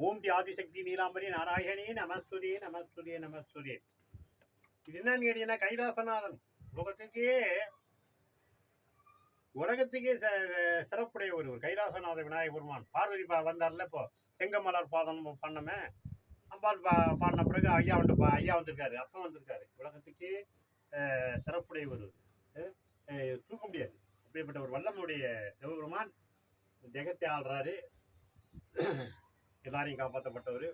ஓம் D Adishakti Neelambari நாராயணே நமஸ்துதே நமஸ்துதே நமஸ்துதே. இது என்னன்னு கேட்டீங்கன்னா, கைலாசநாதன் உலகத்துக்கே சிறப்புடைய ஒரு கைலாசநாத விநாயக பெருமான். பார்வதி வந்தார்ல, இப்போ செங்கமலர் பாதம் பண்ணமே, அம்பாள் பாடின பிறகு ஐயா வந்திருக்காரு, அப்போ வந்திருக்காரு. உலகத்துக்கே சிறப்புடைய ஒரு தூக்க முடியாது அப்படிப்பட்ட ஒரு வல்லமுடைய சிவபெருமான் ஜெகத்தை ஆள்றாரு. எல்லாரையும் காப்பாற்றப்பட்டவர்.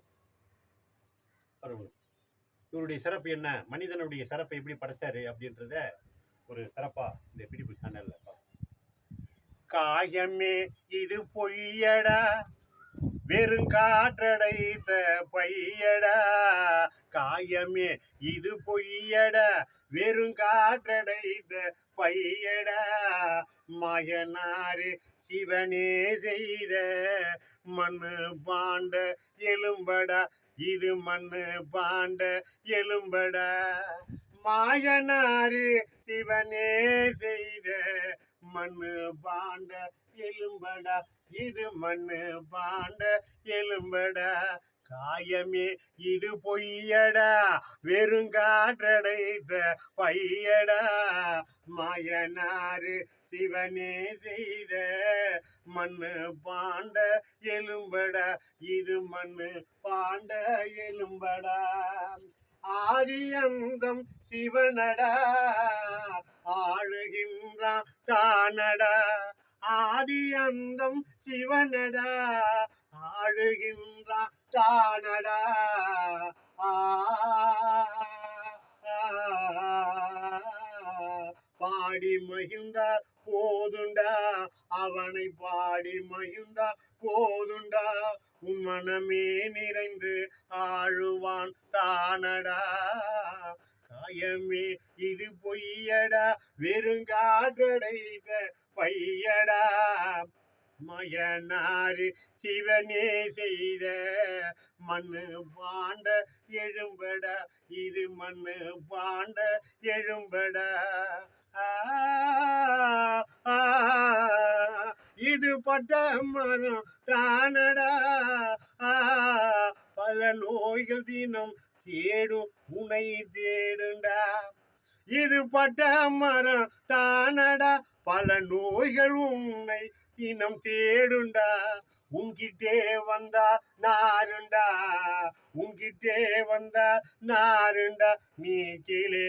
இவருடைய சிறப்பு என்ன, மனிதனுடைய சிறப்பை எப்படி படைச்சாரு அப்படின்றத ஒரு சிறப்பா இந்த பிடிப்பு சேனல்ல பார்ப்போம். காயமே இது பொய்யடா, வெறும் காற்றடைத்த பையடா. காயமே இது பொய்யடா, வெறும் காற்றடைத்த பையடா. மாயனாரு சிவனே செய்த மண்ணு பாண்ட எலும்படா, இது மண்ணு பாண்ட எலும்படா. மாயனாரு சிவனே செய்த மண்ணு பாண்ட எலும்படா, இது மண்ணு பாண்ட எலும்படா. காயமே இது பொய்யடா, வெறுங்காற்றடைத்த பையடா. மாயனாரு சிவனே செய்த மண்ணு பாண்ட எலும்படா, இது மண்ணு பாண்ட எலும்படா. ஆதியந்தம் சிவனடா, ஆளுகின்றான் தானடா. ஆதியந்தம் சிவனடா, ஆளுகின்றான் தானடா. பாடி மகிழ்ந்தார் போதுண்டா, அவனை பாடி மகிழ்ந்தார் போதுண்டா. உன் மனமே நிறைந்து ஆழுவான் தானடா. காயமே இது பொய்யடா, வெறுங்காற்றடைத்த பையடா. மயனாரு சிவனே செய்த மண்ணு பாண்ட எழும்படா, இது மண்ணு பாண்ட எழும்படா. இது பட்ட மரம் தானடா, பல நோய்கள் தினம் தேடும் உனை தேடுண்டா. இது பட்ட மரம் தானடா, பல நோய்கள் உன்னை தினம் தேடுண்டா. உன்கிட்டே வந்தா நாருண்டா, உன்கிட்டே வந்தா நாருண்டா. நீ கீழே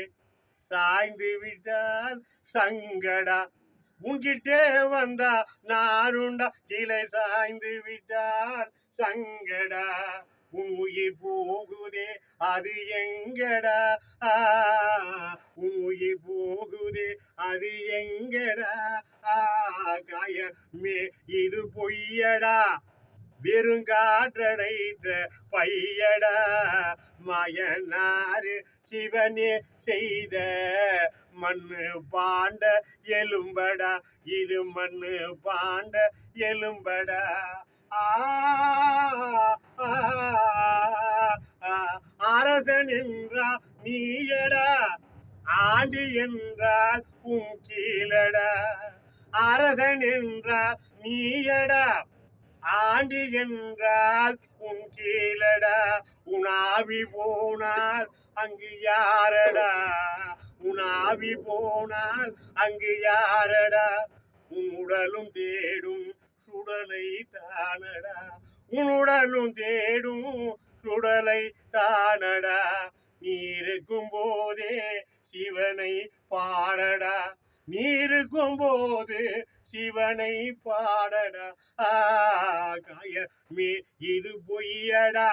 சாய்ந்து விட்டால் சங்கடா. உன்கிட்டே வந்தா நாருண்டா, கீழே சாய்ந்து விட்டால் சங்கடா. உன் உயிர் போகுதே அது எங்கடா, உன் உயிர் போகுதே அது எங்கடா. காயமே இது பொய்யடா, வெறுங்காற்றடைத்த பையடா. மாயனாரு சிவனே செய்த மண்ணு பாண்ட எலும்படா, இது மண்ணு பாண்ட எலும்படா. அரசன் என்றால் நீயடா, ஆண்டி என்றால் உன் கீழடா. அரசன் என்றால் நீயடா, ஆண்டி என்றால் உன் கீழடா. உனாவி போனால் அங்கு யாரடா, உனாவி போனால் அங்கு யாரடா. உன் உடலும் தேடும் சுடலை தானடா, உன்னுடலும் தேடும் சுடலை தானடா. நீ இருக்கும் போதே சிவனை பாடடா, நீ இருக்கும் போது சிவனை பாடடா. காயமே இது பொய்யடா,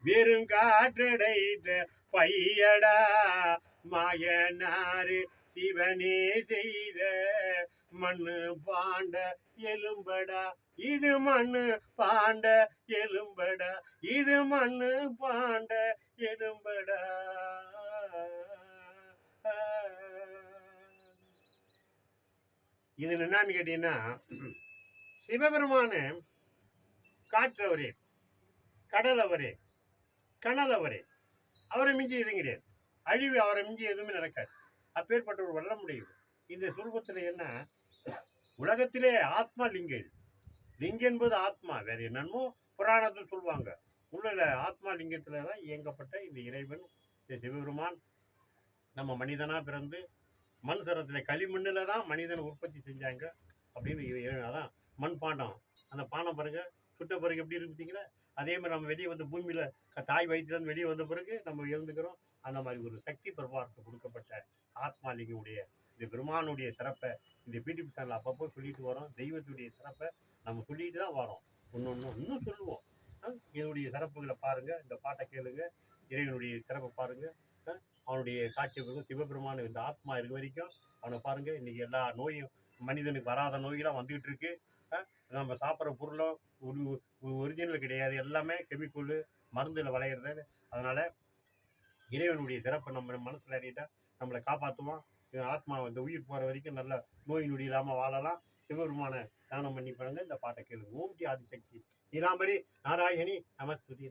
வெறுங்காற்றடைத்த பையடா. மாயனாரு சிவனே செய்த மண்ணு பாண்ட எலும்படா, இது மண்ணு பாண்ட எலும்படா, இது மண்ணு பாண்ட எலும்படா. இது என்னன்னு கேட்டீங்கன்னா, சிவபெருமானு காற்றவரே, கடலவரே, கனலவரே, அவரை மிஞ்சி எதுவும் கிடையாது. அழிவு அவரை மிஞ்சி எதுவுமே நடக்காது. அப்பேற்பட்ட ஒரு வல்லம் முடியும். இந்த சுரூபத்தில் என்ன, உலகத்திலே ஆத்மா லிங்கம் இது. லிங்கம் என்பது ஆத்மா, வேற என்னென்னமோ புராணத்தில் சொல்லுவாங்க. உள்ள ஆத்மா லிங்கத்துல தான் இயங்கப்பட்ட இந்த இறைவன், இந்த சிவபெருமான் நம்ம மனிதனா பிறந்து மண் சரத்தில் களிமண்ணில் தான் மனிதனை உற்பத்தி செஞ்சாங்க அப்படின்னு. அதான் மண் பாண்டம். அந்த பானம் பாருங்க, சுட்ட பிறகு எப்படி இருக்கு பார்த்தீங்களா? அதே மாதிரி நம்ம வெளியே வந்து பூமியில் தாய் வயிற்றுலேருந்து வெளியே வந்த பிறகு நம்ம இருந்துக்கிறோம். அந்த மாதிரி ஒரு சக்தி பிரபாரத்தை கொடுக்கப்பட்ட ஆத்மாலிங்குடைய இந்த பெருமானுடைய சிறப்பை இந்த பிடிபி சேனல் அப்பப்போ சொல்லிட்டு வரோம். தெய்வத்துடைய சிறப்பை நம்ம சொல்லிட்டு தான் வரோம். இன்னும் சொல்லுவோம். இதனுடைய சிறப்புகளை பாருங்கள், இந்த பாட்டை கேளுங்க, இறைவனுடைய சிறப்பை பாருங்கள். அவனுடைய காட்சி சிவபெருமான இந்த ஆத்மா இருக்க வரைக்கும் அவனை பாருங்க. இன்னைக்கு எல்லா நோயும் மனிதனுக்கு வராத நோயெல்லாம் வந்துகிட்டு இருக்கு. நம்ம சாப்பிட்ற பொருளும் ஒரிஜினல் கிடையாது, எல்லாமே கெமிக்கல் மருந்துல விளையிறது. அதனால இறைவனுடைய சிறப்பை நம்ம மனசுல அறியிட்டா நம்மளை காப்பாற்றுவான். ஆத்மா இந்த உயிர் போற வரைக்கும் நல்ல நோய் நொடி இல்லாம வாழலாம். சிவபெருமான தானம் பண்ணி பாருங்க. இந்த பாட்டை கேளுங்க. ஓம் டி ஆதிசக்தி நீலாம்பரி நாராயணி நமஸ்துதி.